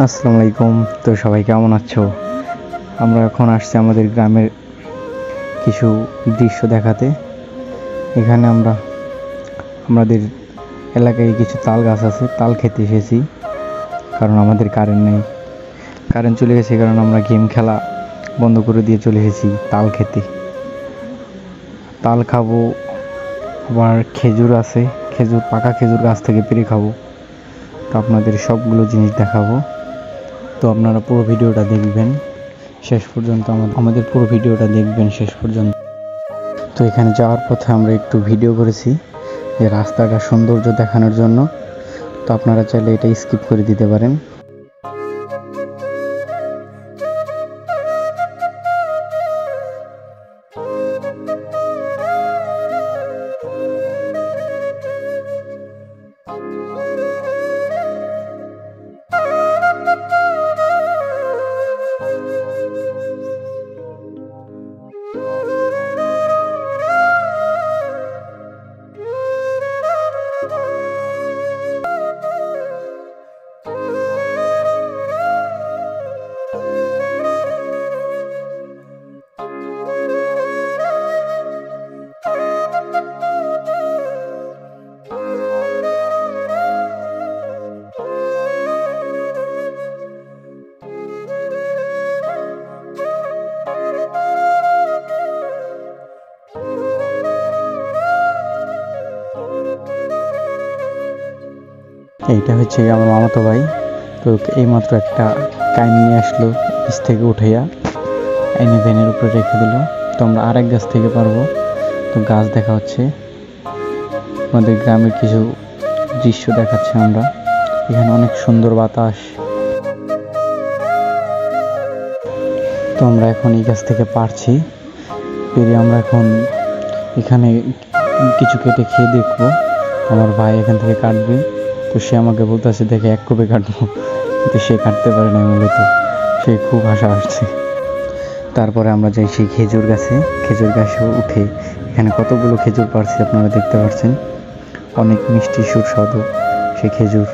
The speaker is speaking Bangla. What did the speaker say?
আসসালামু আলাইকুম। তো সবাই কেমন আছো? আমরা এখন আসছি আমাদের গ্রামের কিছু দৃশ্য দেখাতে। এখানে আমাদের এলাকায় কিছু তাল গাছ আছে, তাল খেতে এসেছি। কারণ আমাদের কারেন্ট নেই, কারেন্ট চলে গেছে, কারণ আমরা গেম খেলা বন্ধ করে দিয়ে চলে এসেছি তাল খেতে। তাল খাবো, আবার খেজুর আছে, পাকা খেজুর গাছ থেকে পেড়ে খাবো। তো আপনাদের সবগুলো জিনিস দেখাবো। তো আপনারা পুরো ভিডিওটা দেখবেন শেষ পর্যন্ত, আমাদের পুরো ভিডিওটা দেখবেন শেষ পর্যন্ত। তো এখানে যাওয়ার পথে আমরা একটু ভিডিও করেছি যে রাস্তাটা সৌন্দর্য দেখানোর জন্য। তো আপনারা চাইলে এটা স্কিপ করে দিতে পারেন। এইটা হচ্ছে আমার মামাতো ভাই। তো এইমাত্র একটা কাইন নিয়ে আসলো নিচ থেকে উঠাইয়া, এনে ভ্যানের উপরে রেখে দিল। তো আমরা আরেক গাছ থেকে পারবো। তো গাছ দেখা হচ্ছে, আমাদের গ্রামের কিছু দৃশ্য দেখাচ্ছে। আমরা এখানে অনেক সুন্দর বাতাস। তো আমরা এখন এই গাছ থেকে পারছি, পেরে আমরা এখন এখানে কিছু কেটে খেয়ে দেখবো। আমার ভাই এখান থেকে কাটবে। তো সে আমাকে বলতেছে দেখে এক কোপে কাটবো, কিন্তু সে কাটতে পারে না, মূলত সে খুব হাসা আসছে। তারপরে আমরা যাই সেই খেজুর গাছে উঠে এখানে কতগুলো খেজুর পারছি আপনারা দেখতে পাচ্ছেন। অনেক মিষ্টি সুস্বাদু সেই খেজুর।